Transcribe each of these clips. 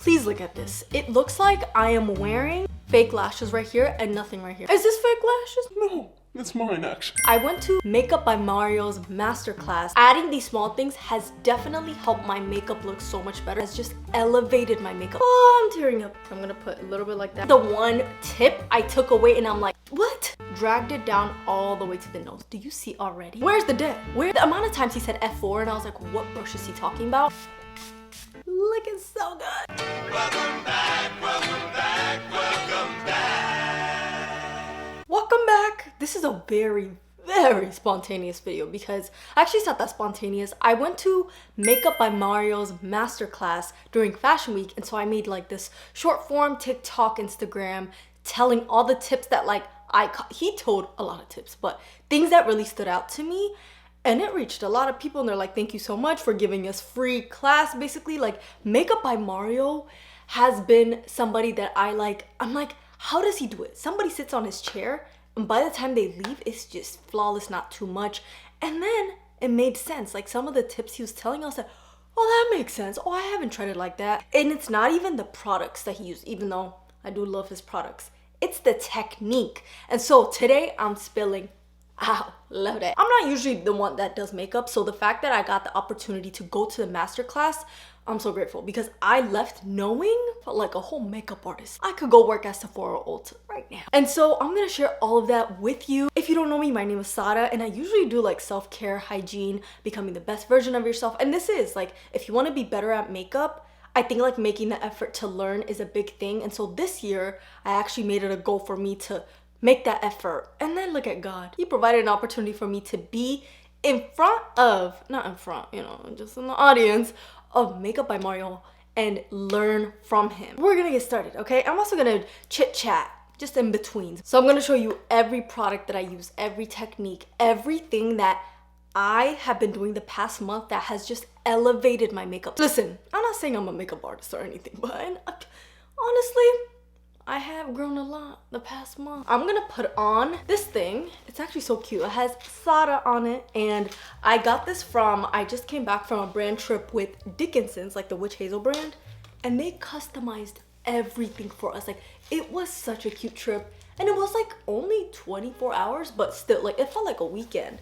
Please look at this. It looks like I am wearing fake lashes right here and nothing right here. Is this fake lashes? No, it's mine actually. I went to Makeup by Mario's masterclass. Adding these small things has definitely helped my makeup look so much better. It's just elevated my makeup. Oh, I'm tearing up. I'm gonna put a little bit like that. The one tip I took away and I'm like, what? Dragged it down all the way to the nose. Do you see already? Where's the dip? Where? The amount of times he said F4 and I was like, what brush is he talking about? Looking so good. Welcome back, welcome back, welcome back. Welcome back. This is a very spontaneous video because actually it's not that spontaneous. I went to Makeup by Mario's masterclass during Fashion Week, and so I made like this short form TikTok, Instagram, telling all the tips that like he told a lot of tips, but things that really stood out to me. And it reached a lot of people and they're like, thank you so much for giving us free class. Basically, like Makeup by Mario has been somebody that I'm like, how does he do it? Somebody sits on his chair and by the time they leave, it's just flawless, not too much. And then it made sense. Like some of the tips he was telling us, oh, that makes sense. Oh, I haven't tried it like that. And it's not even the products that he used, even though I do love his products. It's the technique. And so today I'm spilling. Ow, love that. I'm not usually the one that does makeup, so the fact that I got the opportunity to go to the masterclass, I'm so grateful because I left knowing, felt like a whole makeup artist. I could go work at Sephora or Ulta right now. And so I'm gonna share all of that with you. If you don't know me, my name is Sada and I usually do like self-care, hygiene, becoming the best version of yourself. And this is like, if you wanna be better at makeup, I think like making the effort to learn is a big thing. And so this year, I actually made it a goal for me to make that effort. And then look at God. He provided an opportunity for me to be in front of, not in front, you know, just in the audience of Makeup by Mario and learn from him. We're gonna get started, okay? I'm also gonna chit chat just in between. So I'm gonna show you every product that I use, every technique, everything that I have been doing the past month that has just elevated my makeup. Listen, I'm not saying I'm a makeup artist or anything, but honestly, I have grown a lot the past month. I'm gonna put on this thing. It's actually so cute. It has Sada on it and I got this I just came back from a brand trip with Dickinson's, like the Witch Hazel brand, and they customized everything for us. Like it was such a cute trip and it was like only 24 hours, but still like it felt like a weekend.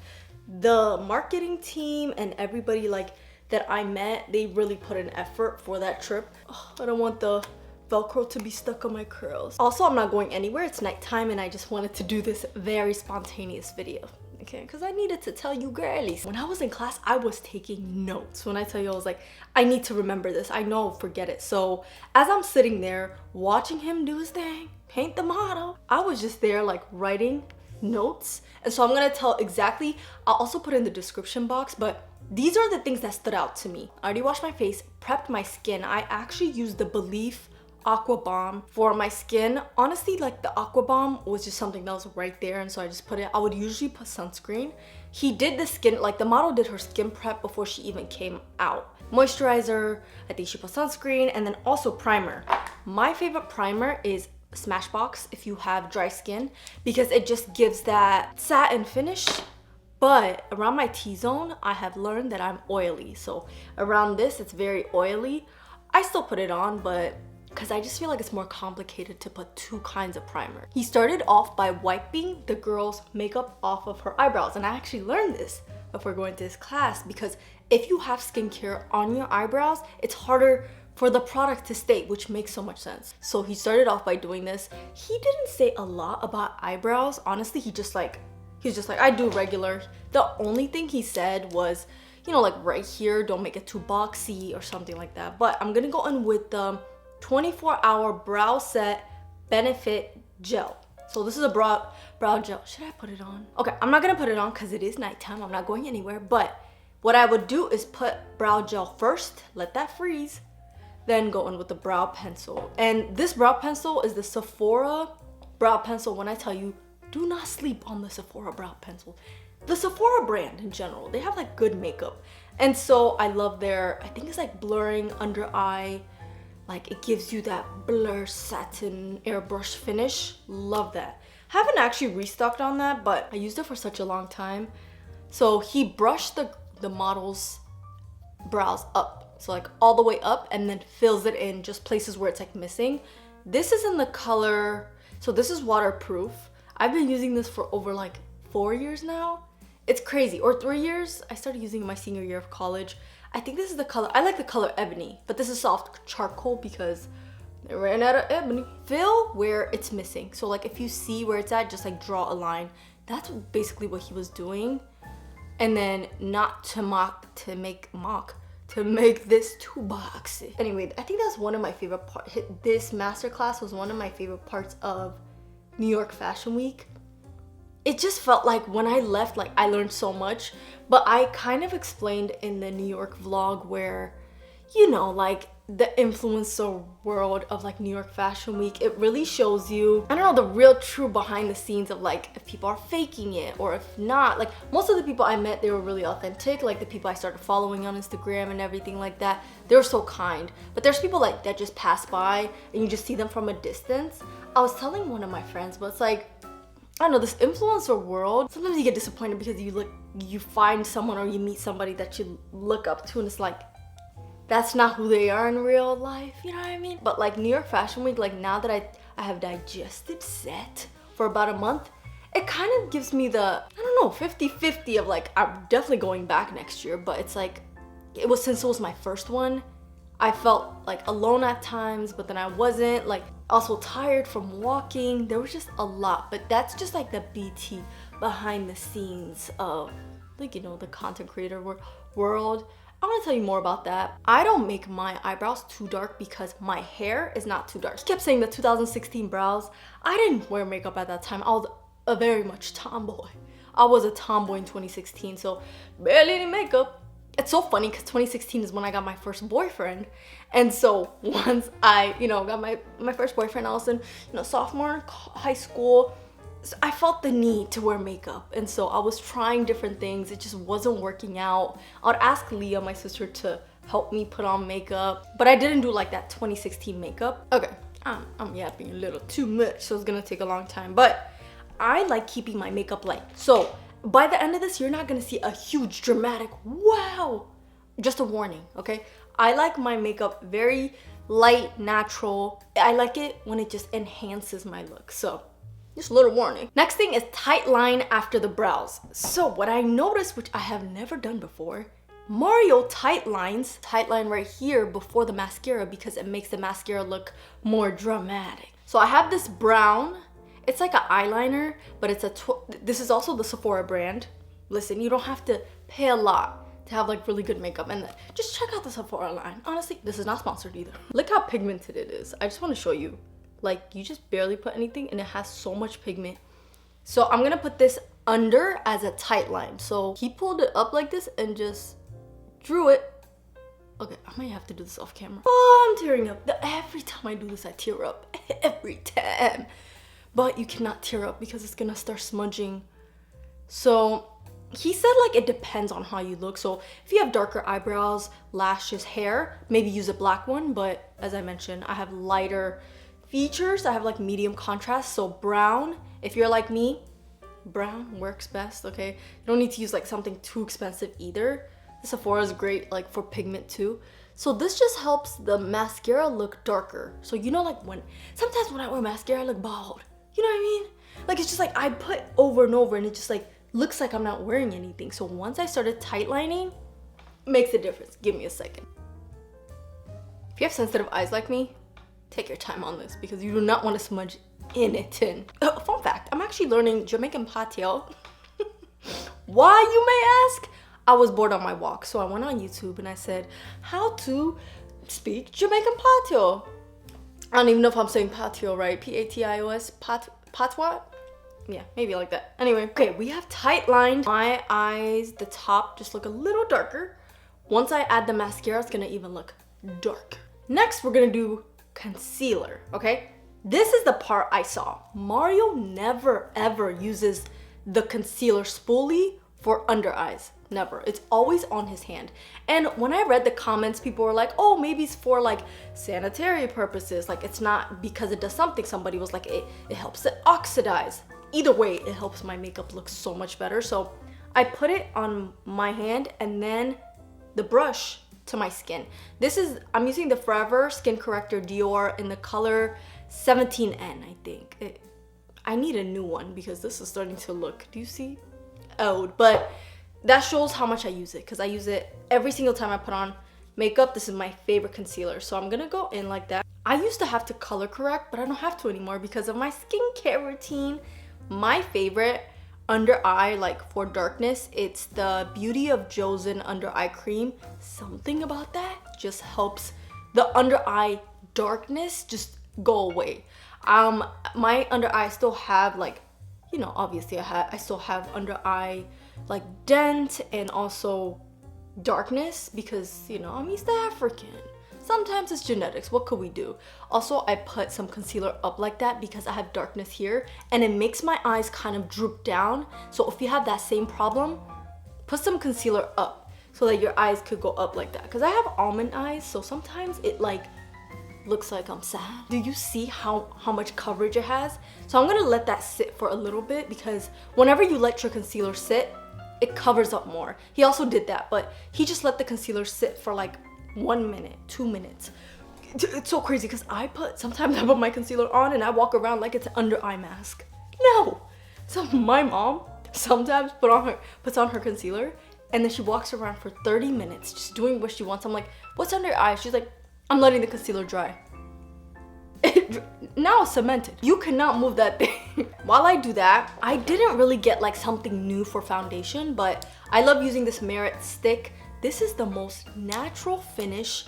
The marketing team and everybody like that I met, they really put an effort for that trip. Oh, I don't want the Velcro to be stuck on my curls. Also, I'm not going anywhere. It's nighttime and I just wanted to do this very spontaneous video, okay? Because I needed to tell you girlies. When I was in class, I was taking notes. When I tell you, I was like, I need to remember this. I know, forget it. So as I'm sitting there watching him do his thing, paint the model, I was just there like writing notes. And so I'm gonna tell exactly, I'll also put in the description box, but these are the things that stood out to me. I already washed my face, prepped my skin. I actually used the Belief Aqua Bomb for my skin. Honestly, like the Aqua Bomb was just something that was right there, and so I just put it. I would usually put sunscreen. He did the skin, like the model did her skin prep before she even came out. Moisturizer, I think she put sunscreen, and then also primer. My favorite primer is Smashbox if you have dry skin, because it just gives that satin finish. But around my T-zone, I have learned that I'm oily. So around this, it's very oily. I still put it on, but because I just feel like it's more complicated to put two kinds of primer. He started off by wiping the girl's makeup off of her eyebrows. And I actually learned this before going to this class, because if you have skincare on your eyebrows, it's harder for the product to stay, which makes so much sense. So he started off by doing this. He didn't say a lot about eyebrows. Honestly, he was just like, I do regular. The only thing he said was, you know, like right here, don't make it too boxy or something like that. But I'm gonna go in with the 24-hour brow set Benfit gel. So this is a brow gel. Should I put it on? Okay, I'm not gonna put it on because it is nighttime. I'm not going anywhere. But what I would do is put brow gel first, let that freeze, then go in with the brow pencil. And this brow pencil is the Sephora brow pencil. When I tell you, do not sleep on the Sephora brow pencil. The Sephora brand in general, they have like good makeup. And so I love their, I think it's like blurring under eye. Like it gives you that blur satin airbrush finish. Love that. Haven't actually restocked on that, but I used it for such a long time. So he brushed the model's brows up. So like all the way up and then fills it in just places where it's like missing. This is in the color, so this is waterproof. I've been using this for over like 4 years now. It's crazy, or 3 years. I started using it my senior year of college. I think this is the color, I like the color Ebony, but this is soft charcoal because I ran out of Ebony. Fill where it's missing. So like if you see where it's at, just like draw a line. That's basically what he was doing. And then not to make this too boxy. Anyway, I think that's one of my favorite parts. This masterclass was one of my favorite parts of New York Fashion Week. It just felt like when I left, like I learned so much, but I kind of explained in the New York vlog where, you know, like the influencer world of like New York Fashion Week, it really shows you, I don't know, the real true behind the scenes of like if people are faking it or if not. Like most of the people I met, they were really authentic. Like the people I started following on Instagram and everything like that, they were so kind. But there's people like that just pass by and you just see them from a distance. I was telling one of my friends, but it's like, I don't know, this influencer world, sometimes you get disappointed because you find someone or you meet somebody that you look up to and it's like, that's not who they are in real life, you know what I mean? But like New York Fashion Week, like now that I have digested set for about a month, it kind of gives me the, I don't know, 50-50 of like, I'm definitely going back next year, but it's like, since it was my first one, I felt like alone at times, but then I wasn't, like also tired from walking. There was just a lot, but that's just like the BT behind the scenes of like, you know, the content creator world. I want to tell you more about that. I don't make my eyebrows too dark because my hair is not too dark. She kept saying the 2016 brows. I didn't wear makeup at that time. I was a very much tomboy. I was a tomboy in 2016, so barely any makeup. It's so funny because 2016 is when I got my first boyfriend. And so once I, you know, got my first boyfriend, I was in, you know, sophomore in high school. So I felt the need to wear makeup, and so I was trying different things. It just wasn't working out. I would ask Leah, my sister, to help me put on makeup, but I didn't do like that 2016 makeup. Okay, I'm yapping a little too much, so it's gonna take a long time, but I like keeping my makeup light. So by the end of this, you're not gonna see a huge dramatic wow. Just a warning, okay? I like my makeup very light, natural. I like it when it just enhances my look, so just a little warning. Next thing is tight line after the brows. So what I noticed, which I have never done before, Mario tight line right here before the mascara because it makes the mascara look more dramatic. So I have this brown, it's like an eyeliner, but it's this is also the Sephora brand. Listen, you don't have to pay a lot to have like really good makeup, and just check out the Sephora line. Honestly, this is not sponsored either. Look how pigmented it is. I just want to show you. Like you just barely put anything and it has so much pigment. So I'm gonna put this under as a tight line. So he pulled it up like this and just drew it. Okay, I might have to do this off camera. Oh, I'm tearing up. Every time I do this, I tear up. Every time. But you cannot tear up because it's gonna start smudging. So he said like it depends on how you look. So if you have darker eyebrows, lashes, hair, maybe use a black one. But as I mentioned, I have lighter features. I have like medium contrast, so brown, if you're like me, brown works best, okay? You don't need to use like something too expensive either. The Sephora is great like for pigment too. So this just helps the mascara look darker. So you know, like sometimes when I wear mascara I look bald, you know what I mean? Like it's just like I put over and over and it just like looks like I'm not wearing anything. So once I started tight lining, it makes a difference. Give me a second. If you have sensitive eyes like me, take your time on this because you do not want to smudge in it. And fun fact, I'm actually learning Jamaican patio. Why, you may ask? I was bored on my walk, so I went on YouTube and I said, how to speak Jamaican patio. I don't even know if I'm saying patio right. P-A-T-I-O-S, patois? Yeah, maybe like that. Anyway, okay, we have tight lined my eyes. The top just look a little darker. Once I add the mascara, it's gonna even look darker. Next, we're gonna do concealer, okay? This is the part I saw. Mario never ever uses the concealer spoolie for under eyes. Never. It's always on his hand. And when I read the comments, people were like, oh, maybe it's for like sanitary purposes. Like it's not because it does something. Somebody was like, it helps it oxidize. Either way, it helps my makeup look so much better. So I put it on my hand and then the brush to my skin. I'm using the Forever Skin Corrector Dior in the color 17N, I think. I need a new one because this is starting to look, do you see? Old, but that shows how much I use it because I use it every single time I put on makeup. This is my favorite concealer, so I'm gonna go in like that. I used to have to color correct, but I don't have to anymore because of my skincare routine. My favorite under eye, like for darkness, it's the Beauty of Joseon under eye cream. Something about that just helps the under eye darkness just go away. My under eye still have like, you know, obviously I still have under eye like dent and also darkness because, you know, I'm East African. Sometimes it's genetics, what could we do? Also, I put some concealer up like that because I have darkness here and it makes my eyes kind of droop down. So if you have that same problem, put some concealer up so that your eyes could go up like that. Because I have almond eyes, so sometimes it like looks like I'm sad. Do you see how much coverage it has? So I'm gonna let that sit for a little bit because whenever you let your concealer sit, it covers up more. He also did that, but he just let the concealer sit for like 1 minute, 2 minutes. It's so crazy because sometimes I put my concealer on and I walk around like it's an under eye mask. No! So my mom sometimes puts on her concealer and then she walks around for 30 minutes just doing what she wants. I'm like, what's under your eye? She's like, I'm letting the concealer dry. Now it's cemented. You cannot move that thing. While I do that, I didn't really get like something new for foundation, but I love using this Merit stick. This is the most natural finish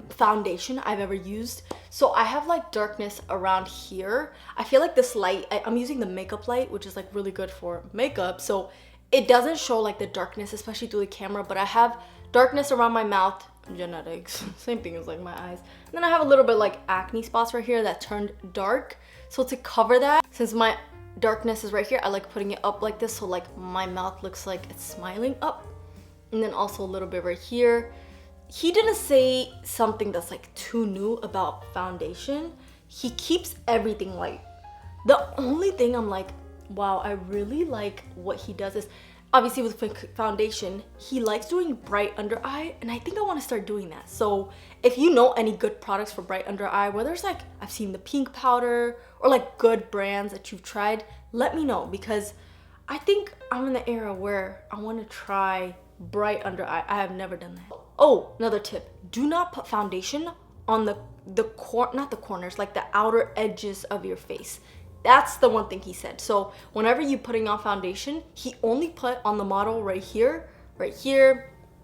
foundation I've ever used. So I have like darkness around here. I feel like this light, I'm using the makeup light, which is like really good for makeup. So it doesn't show like the darkness, especially through the camera, but I have darkness around my mouth. Genetics, same thing as like my eyes. And then I have a little bit like acne spots right here that turned dark. So to cover that, since my darkness is right here, I like putting it up like this so like my mouth looks like it's smiling up. And then also a little bit right here. He didn't say something that's like too new about foundation. He keeps everything light. The only thing I'm like, wow, I really like what he does is, obviously with foundation, he likes doing bright under eye, and I think I want to start doing that. So if you know any good products for bright under eye, whether it's like, I've seen the pink powder or like good brands that you've tried, let me know because I think I'm in the era where I want to try bright under eye. I have never done that. Oh, another tip. Do not put foundation on not the corners, like the outer edges of your face. That's the one thing he said. So whenever you're putting on foundation, he only put on the model right here,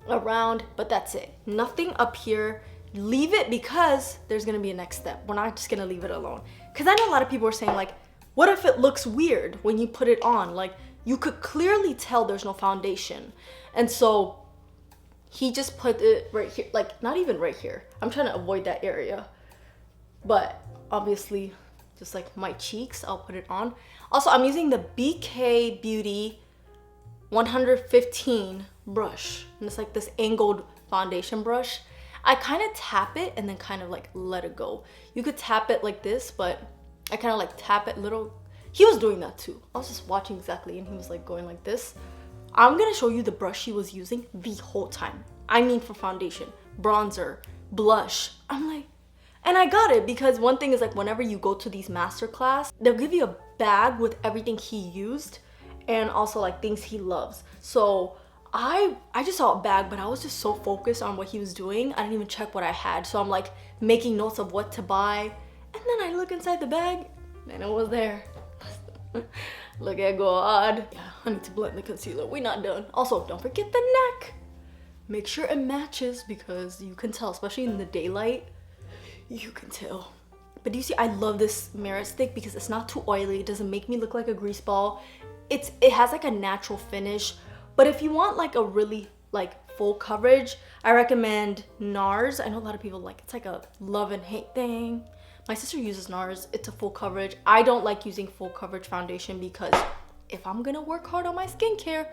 around, but that's it. Nothing up here. Leave it because there's gonna be a next step. We're not just gonna leave it alone. Because I know a lot of people are saying like, what if it looks weird when you put it on? Like you could clearly tell there's no foundation. And so he just put it right here, like not even right here. I'm trying to avoid that area. But obviously, just like my cheeks, I'll put it on. Also, I'm using the BK Beauty 115 brush. And it's like this angled foundation brush. I kind of tap it and then kind of like let it go. You could tap it like this, but I kind of like tap it little. He was doing that too. I was just watching exactly and he was like going like this. I'm gonna show you the brush he was using the whole time. I mean for foundation, bronzer, blush. I'm like, and I got it because one thing is like whenever you go to these masterclass, they'll give you a bag with everything he used and also like things he loves. So I just saw a bag, but I was just so focused on what he was doing. I didn't even check what I had. So I'm like making notes of what to buy. And then I look inside the bag and it was there. Look at God. Yeah, I need to blend the concealer. We're not done. Also, don't forget the neck. Make sure it matches because you can tell, especially in the daylight. You can tell. But do you see, I love this Merit stick because it's not too oily. It doesn't make me look like a grease ball. It has like a natural finish. But if you want like a really like full coverage, I recommend NARS. I know a lot of people like, it's like a love and hate thing. My sister uses NARS. It's a full coverage. I don't like using full coverage foundation because if I'm gonna work hard on my skincare,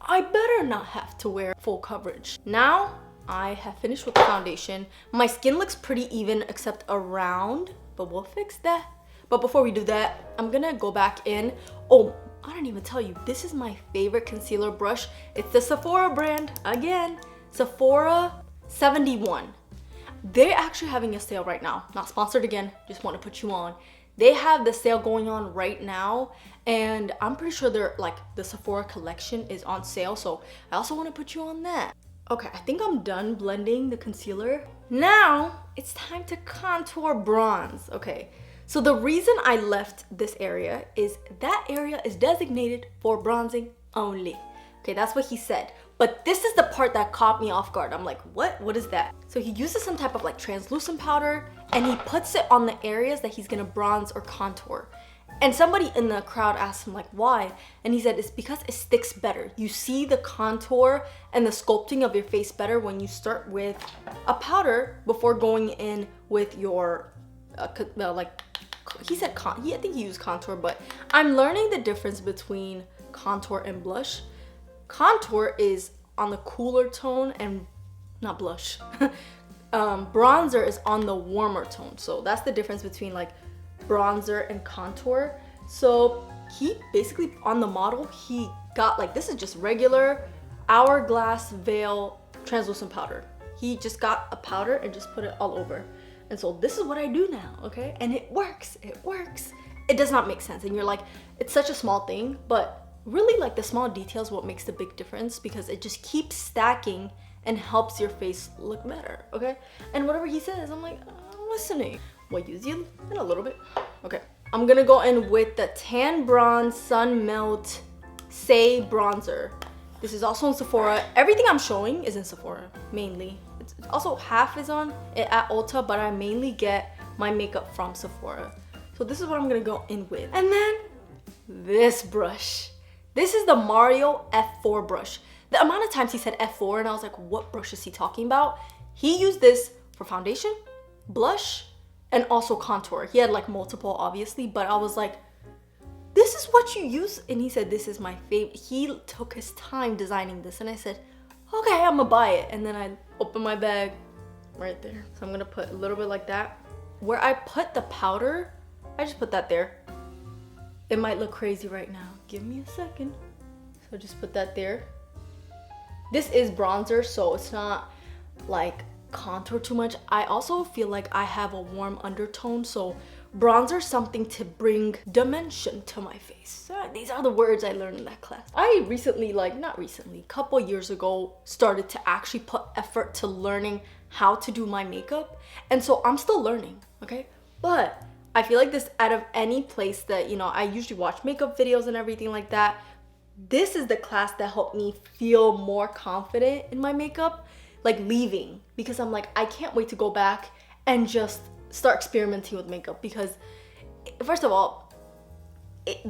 I better not have to wear full coverage. Now, I have finished with the foundation. My skin looks pretty even except around, but we'll fix that. But before we do that, I'm gonna go back in. Oh, I didn't even tell you, this is my favorite concealer brush. It's the Sephora brand, again. Sephora $71. They're actually having a sale right now. Not sponsored again, just want to put you on. They have the sale going on right now, and I'm pretty sure they're like the Sephora collection is on sale, so I also want to put you on that. Okay, I think I'm done blending the concealer. Now it's time to contour bronze. Okay, so the reason I left this area is that area is designated for bronzing only. Okay, that's what he said. But this is the part that caught me off guard. I'm like, what? What is that? So he uses some type of like translucent powder and he puts it on the areas that he's gonna bronze or contour. And somebody in the crowd asked him like, why? And he said, it's because it sticks better. You see the contour and the sculpting of your face better when you start with a powder before going in with your, like, he said, I think he used contour, but I'm learning the difference between contour and blush. Contour is on the cooler tone and not blush. Bronzer is on the warmer tone. So that's the difference between like bronzer and contour. So he basically, on the model, he got like, this is just regular Hourglass Veil translucent powder. He just got a powder and just put it all over. And so this is what I do now, okay? And it works, it works. It does not make sense. And you're like, it's such a small thing, but really like the small details what makes the big difference, because it just keeps stacking and helps your face look better, okay? And whatever he says, I'm like, I'm listening. Will I use you in a little bit? Okay, I'm gonna go in with the Tan Bronze Sun Melt Say Bronzer. This is also in Sephora. Everything I'm showing is in Sephora, mainly. It's also half is on it at Ulta, but I mainly get my makeup from Sephora. So this is what I'm gonna go in with. And then this brush. This is the Mario F4 brush. The amount of times he said F4 and I was like, what brush is he talking about? He used this for foundation, blush, and also contour. He had like multiple, obviously, but I was like, this is what you use? And he said, this is my favorite. He took his time designing this and I said, okay, I'm gonna buy it. And then I opened my bag right there. So I'm gonna put a little bit like that. Where I put the powder, I just put that there. It might look crazy right now. Give me a second. So just put that there. This is bronzer, so it's not like contour too much. I also feel like I have a warm undertone, so bronzer is something to bring dimension to my face. These are the words I learned in that class. I recently, like not recently, a couple years ago, started to actually put effort to learning how to do my makeup. And so I'm still learning, okay? But I feel like this, out of any place that, you know, I usually watch makeup videos and everything like that, this is the class that helped me feel more confident in my makeup, like leaving, because I'm like, I can't wait to go back and just start experimenting with makeup, because first of all,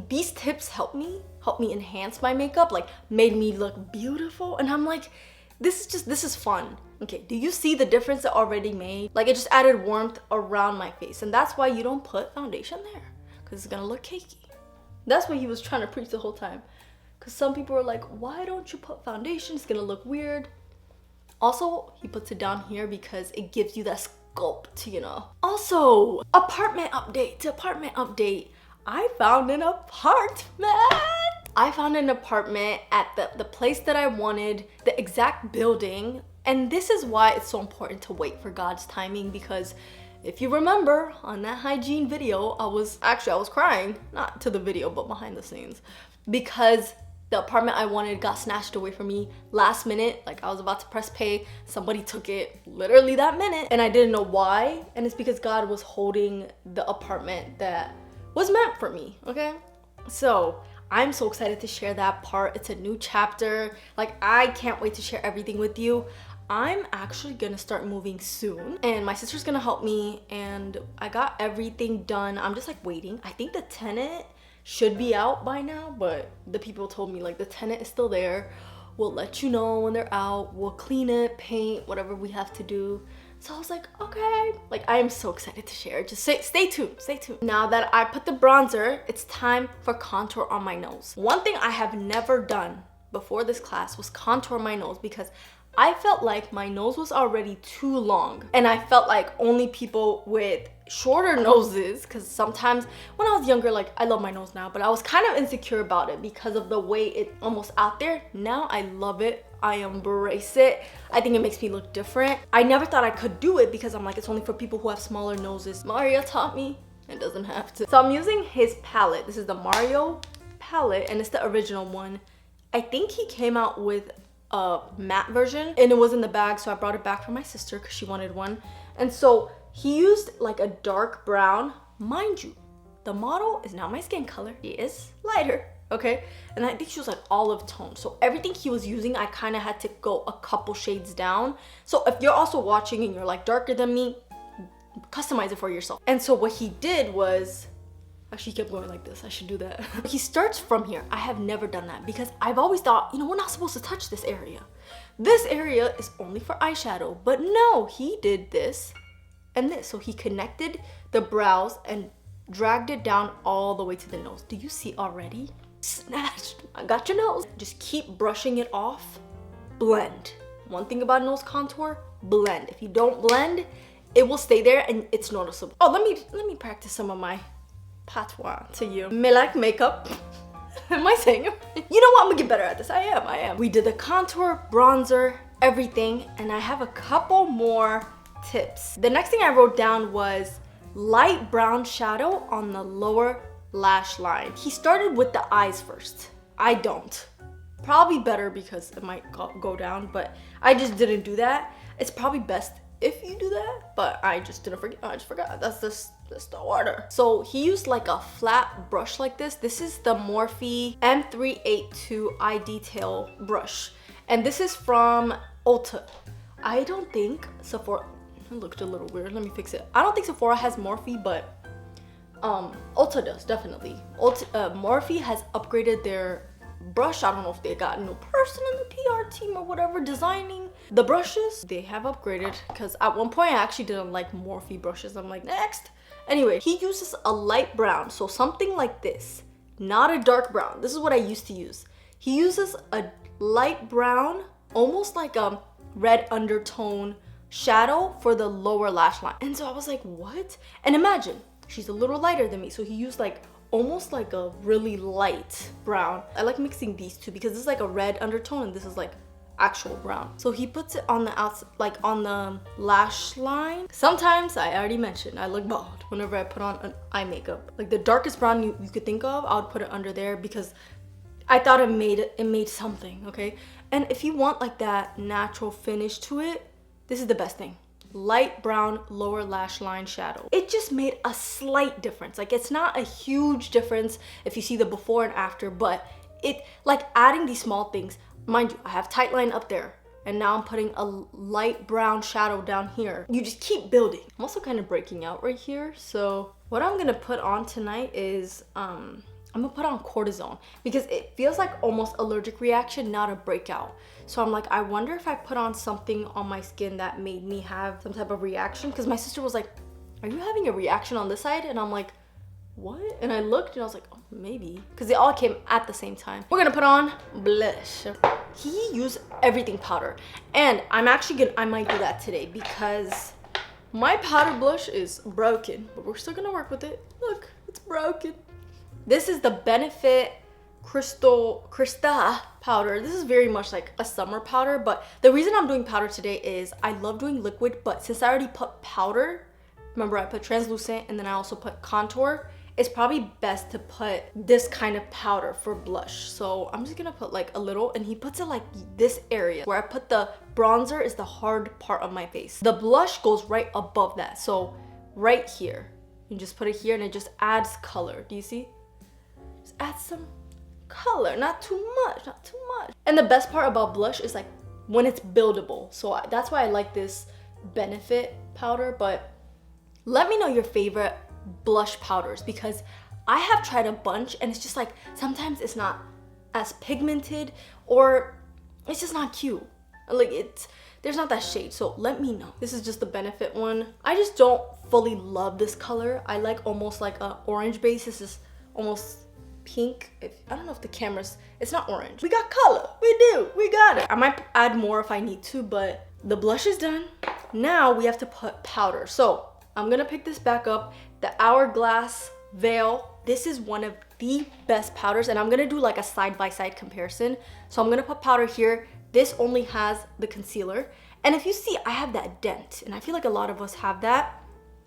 these tips help me enhance my makeup, like made me look beautiful. And I'm like, this is fun. Okay, do you see the difference it already made? Like it just added warmth around my face, and that's why you don't put foundation there, because it's gonna look cakey. That's what he was trying to preach the whole time, because some people are like, why don't you put foundation? It's gonna look weird. Also, he puts it down here because it gives you that sculpt, you know. Also, apartment update. I found an apartment. I found an apartment at the place that I wanted, the exact building. And this is why it's so important to wait for God's timing, because if you remember on that hygiene video, I was crying, not to the video, but behind the scenes, because the apartment I wanted got snatched away from me last minute. Like I was about to press pay, somebody took it literally that minute, and I didn't know why. And it's because God was holding the apartment that was meant for me, okay? So I'm so excited to share that part. It's a new chapter. Like I can't wait to share everything with you. I'm actually gonna start moving soon, and my sister's gonna help me, and I got everything done. I'm just like waiting. I think the tenant should be out by now, but the people told me like the tenant is still there. We'll let you know when they're out. We'll clean it, paint, whatever we have to do. So I was like, okay. Like I am so excited to share. Just stay tuned. Now that I put the bronzer, it's time for contour on my nose. One thing I have never done before this class was contour my nose, because I felt like my nose was already too long, and I felt like only people with shorter noses, because sometimes when I was younger, like I love my nose now, but I was kind of insecure about it because of the way it almost out there. Now I love it. I embrace it. I think it makes me look different. I never thought I could do it because I'm like, it's only for people who have smaller noses. Mario taught me it doesn't have to. So I'm using his palette. This is the Mario palette and it's the original one. I think he came out with a matte version and it was in the bag, so I brought it back for my sister because she wanted one. And so he used like a dark brown. Mind you, the model is not my skin color. He is lighter, okay? And I think she was like olive tone. So everything he was using, I kind of had to go a couple shades down. So if you're also watching and you're like darker than me, customize it for yourself. And so what he did was, actually he kept going like this, I should do that. He starts from here. I have never done that because I've always thought, you know, we're not supposed to touch this area. This area is only for eyeshadow, but no, he did this and this. So he connected the brows and dragged it down all the way to the nose. Do you see already? Snatched. I got your nose. Just keep brushing it off. Blend. One thing about nose contour, blend. If you don't blend, it will stay there and it's noticeable. Oh, let me practice some of my patois to you. Me like makeup. Am I saying it? You know what? I'm gonna get better at this. I am. We did the contour, bronzer, everything, and I have a couple more tips. The next thing I wrote down was light brown shadow on the lower lash line. He started with the eyes first. I don't. Probably better because it might go down, but I just didn't do that. It's probably best if you do that, but I just didn't forget. I just forgot. That's the order. So he used like a flat brush like this. This is the Morphe M382 Eye Detail brush, and this is from Ulta. I don't think Sephora. It looked a little weird. Let me fix it. I don't think Sephora has Morphe, but Ulta does, definitely. Morphe has upgraded their brush. I don't know if they got a new person in the PR team or whatever designing the brushes. They have upgraded because at one point I actually didn't like Morphe brushes. I'm like, next. Anyway, he uses a light brown, so something like this, not a dark brown. This is what I used to use. He uses a light brown, almost like a red undertone shadow for the lower lash line. And so I was like, what? And imagine, she's a little lighter than me, so he used like almost like a really light brown. I like mixing these two because this is like a red undertone and this is like actual brown. So he puts it on the outside, like on the lash line. Sometimes, I already mentioned, I look bald whenever I put on an eye makeup. Like the darkest brown you could think of, I would put it under there because I thought it made something, okay? And if you want like that natural finish to it, this is the best thing. Light brown lower lash line shadow. It just made a slight difference. Like it's not a huge difference if you see the before and after, but it, like adding these small things. Mind you, I have tight line up there and now I'm putting a light brown shadow down here. You just keep building. I'm also kind of breaking out right here. So what I'm gonna put on tonight is, I'm gonna put on cortisone because it feels like almost allergic reaction, not a breakout. So I'm like, I wonder if I put on something on my skin that made me have some type of reaction. Because my sister was like, are you having a reaction on this side? And I'm like, what? And I looked and I was like, oh, maybe. Because they all came at the same time. We're gonna put on blush. He used everything powder. And I'm actually I might do that today because my powder blush is broken. But we're still gonna work with it. Look, it's broken. This is the Benfit Crystal powder. This is very much like a summer powder, but the reason I'm doing powder today is I love doing liquid, but since I already put powder, remember I put translucent and then I also put contour, it's probably best to put this kind of powder for blush. So I'm just gonna put like a little, and he puts it like this area where I put the bronzer is the hard part of my face. The blush goes right above that. So right here, you just put it here and it just adds color. Do you see? Just add some color, not too much. And the best part about blush is like when it's buildable. So that's why I like this Benefit powder. But let me know your favorite blush powders because I have tried a bunch and it's just like sometimes it's not as pigmented or it's just not cute. Like there's not that shade. So let me know. This is just the Benefit one. I just don't fully love this color. I like almost like a orange base. This is almost pink. I don't know if the camera's, it's not orange. We got color. We got it. I might add more if I need to, but the blush is done. Now we have to put powder. So I'm gonna pick this back up, the Hourglass Veil. This is one of the best powders and I'm gonna do like a side-by-side comparison. So I'm gonna put powder here. This only has the concealer. And if you see, I have that dent, and I feel like a lot of us have that.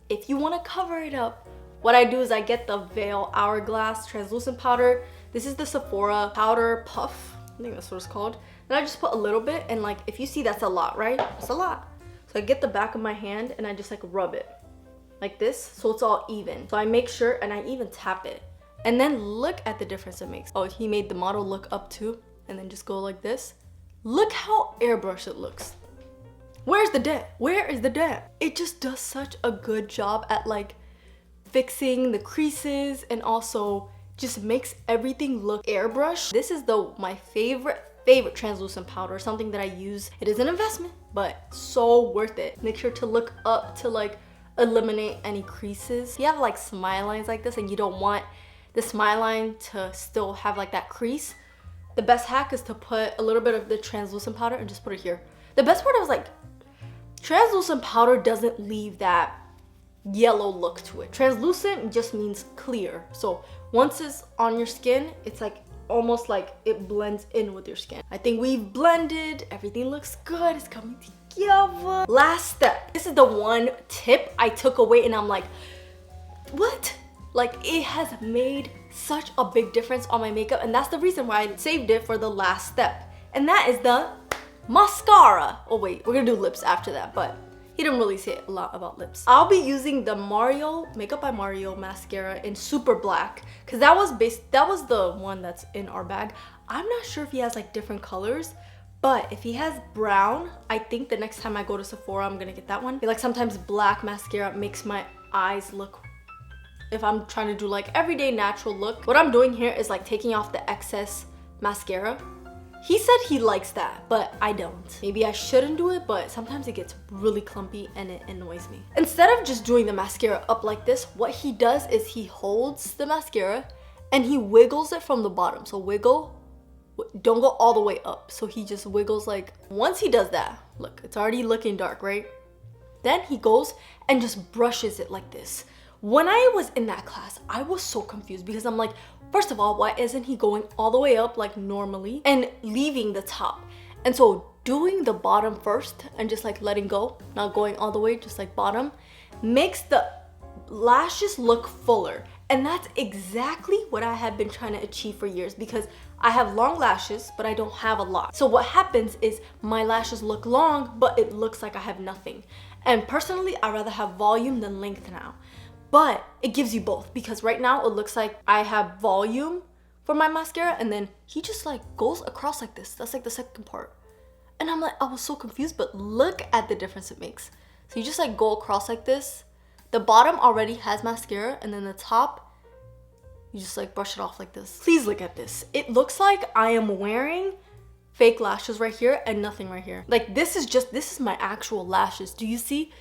If you want to cover it up, what I do is I get the Veil Hourglass translucent powder. This is the Sephora powder puff. I think that's what it's called. Then I just put a little bit, and like, if you see, that's a lot, right? It's a lot. So I get the back of my hand and I just like rub it like this, so it's all even. So I make sure, and I even tap it. And then look at the difference it makes. Oh, he made the model look up too, and then just go like this. Look how airbrushed it looks. Where's the dent? Where is the dent? It just does such a good job at like fixing the creases, and also just makes everything look airbrushed. This is my favorite translucent powder, something that I use. It is an investment, but so worth it. Make sure to look up to like eliminate any creases. If you have like smile lines like this and you don't want the smile line to still have like that crease, the best hack is to put a little bit of the translucent powder and just put it here. The best part is like, translucent powder doesn't leave that yellow look to it. Translucent just means clear. So once it's on your skin, it's like almost like it blends in with your skin. I think we've blended, everything looks good, it's coming together. Last step. This is the one tip I took away and I'm like, what? Like, it has made such a big difference on my makeup, and that's the reason why I saved it for the last step. And that is the mascara. Oh wait, we're gonna do lips after that, but he didn't really say a lot about lips. I'll be using the Makeup by Mario mascara in Super Black, because that was the one that's in our bag. I'm not sure if he has like different colors, but if he has brown, I think the next time I go to Sephora, I'm gonna get that one. I feel like sometimes black mascara makes my eyes look, if I'm trying to do like everyday natural look. What I'm doing here is like taking off the excess mascara. He said he likes that, but I don't. Maybe I shouldn't do it, but sometimes it gets really clumpy and it annoys me. Instead of just doing the mascara up like this, what he does is he holds the mascara and he wiggles it from the bottom. So wiggle, don't go all the way up. So he just wiggles like, once he does that, look, it's already looking dark, right? Then he goes and just brushes it like this. When I was in that class, I was so confused because I'm like, first of all, why isn't he going all the way up like normally and leaving the top? And so doing the bottom first and just like letting go, not going all the way, just like bottom, makes the lashes look fuller. And that's exactly what I have been trying to achieve for years, because I have long lashes, but I don't have a lot. So what happens is my lashes look long, but it looks like I have nothing. And personally, I'd rather have volume than length now. But it gives you both, because right now it looks like I have volume for my mascara, and then he just like goes across like this. That's like the second part. And I'm like, I was so confused, but look at the difference it makes. So you just like go across like this. The bottom already has mascara, and then the top, you just like brush it off like this. Please look at this. It looks like I am wearing fake lashes right here and nothing right here. Like this is my actual lashes. Do you see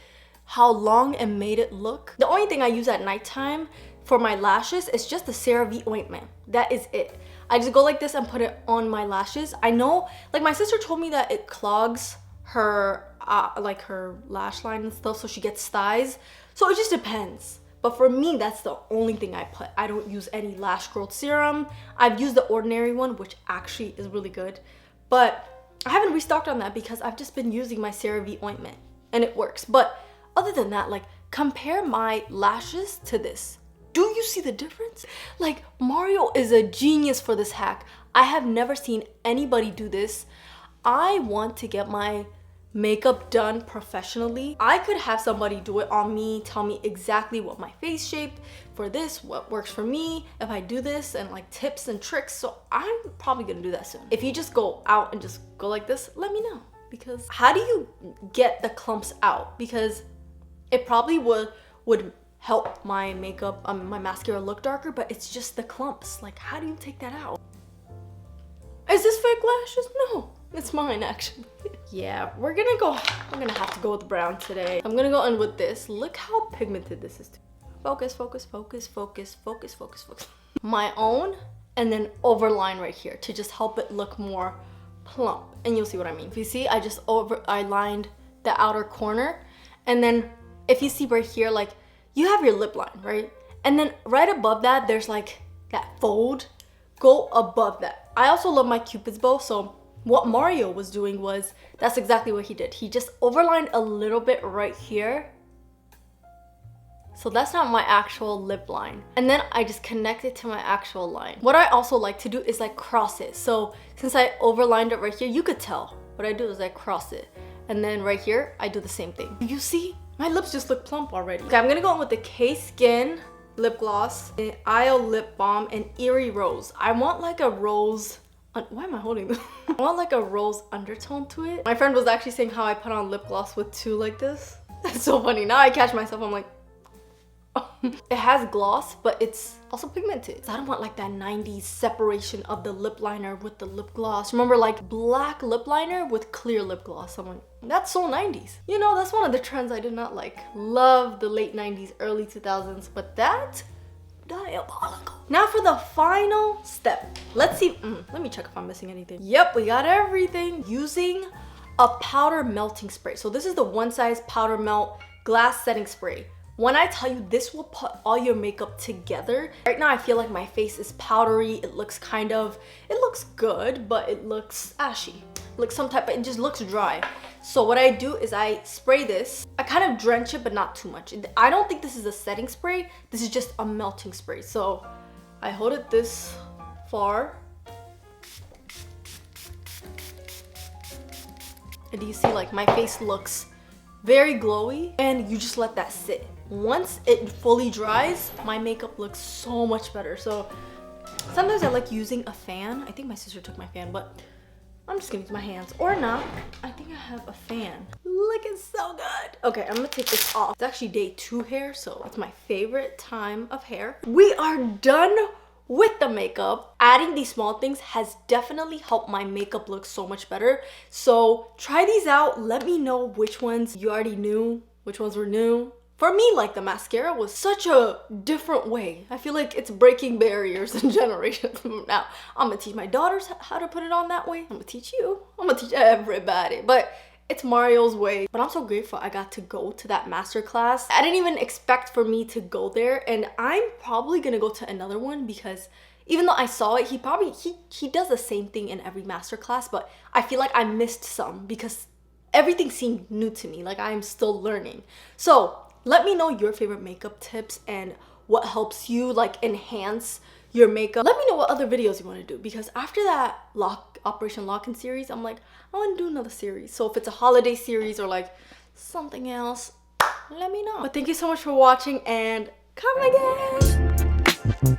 how long it made it look? The only thing I use at nighttime for my lashes is just the CeraVe ointment. That is it. I just go like this and put it on my lashes. I know, like my sister told me that it clogs her like her lash line and stuff, so she gets styes. So it just depends. But for me, that's the only thing I put. I don't use any lash growth serum. I've used the ordinary one, which actually is really good. But I haven't restocked on that because I've just been using my CeraVe ointment and it works. But other than that, like, compare my lashes to this. Do you see the difference? Like, Mario is a genius for this hack. I have never seen anybody do this. I want to get my makeup done professionally. I could have somebody do it on me, tell me exactly what my face shape for this, what works for me, if I do this, and like tips and tricks. So I'm probably gonna do that soon. If you just go out and just go like this, let me know. Because how do you get the clumps out? Because it probably would help my makeup, my mascara look darker, but it's just the clumps. Like, how do you take that out? Is this fake lashes? No, it's mine actually. Yeah, we're gonna have to go with brown today. I'm gonna go in with this. Look how pigmented this is. Focus, focus, focus, focus, focus, focus, focus. My own, and then overline right here to just help it look more plump. And you'll see what I mean. If you see, I lined the outer corner, and then if you see right here, like, you have your lip line, right? And then right above that, there's like that fold. Go above that. I also love my Cupid's bow, so what Mario was doing was, that's exactly what he did. He just overlined a little bit right here. So that's not my actual lip line. And then I just connect it to my actual line. What I also like to do is like cross it. So since I overlined it right here, you could tell. What I do is I cross it. And then right here, I do the same thing. You see? My lips just look plump already. Okay, I'm gonna go in with the K-Skin lip gloss, an Isle lip balm, and Eerie Rose. I want like a rose, why am I holding this? I want like a rose undertone to it. My friend was actually saying how I put on lip gloss with two like this. That's so funny. Now I catch myself, I'm like, it has gloss, but it's also pigmented. So I don't want like that 90s separation of the lip liner with the lip gloss. Remember like black lip liner with clear lip gloss? I'm like, that's so 90s. You know, that's one of the trends I did not like. Love the late 90s, early 2000s, but that, diabolical. Now for the final step. Let's see, let me check if I'm missing anything. Yep, we got everything. Using a powder melting spray. So this is the One Size Powder Melt Glass Setting Spray. When I tell you, this will put all your makeup together. Right now I feel like my face is powdery. It looks good, but it looks ashy. Like some type of, it just looks dry. So what I do is I spray this. I kind of drench it, but not too much. I don't think this is a setting spray. This is just a melting spray. So I hold it this far. And do you see like my face looks very glowy, and you just let that sit. Once it fully dries, my makeup looks so much better. So sometimes I like using a fan. I think my sister took my fan, but I'm just gonna use my hands. Or not. I think I have a fan. Look, it's so good. Okay, I'm gonna take this off. It's actually day 2 hair, so it's my favorite time of hair. We are done with the makeup. Adding these small things has definitely helped my makeup look so much better. So try these out. Let me know which ones you already knew, which ones were new. For me, like the mascara was such a different way. I feel like it's breaking barriers and generations. Now, I'm gonna teach my daughters how to put it on that way. I'm gonna teach you. I'm gonna teach everybody. But it's Mario's way. But I'm so grateful I got to go to that masterclass. I didn't even expect for me to go there. And I'm probably gonna go to another one because even though I saw it, he does the same thing in every masterclass. But I feel like I missed some because everything seemed new to me. Like I'm still learning. So let me know your favorite makeup tips and what helps you like enhance your makeup. Let me know what other videos you want to do, because after that Operation Lock-In series, I'm like, I want to do another series. So if it's a holiday series or like something else, let me know. But thank you so much for watching, and come again.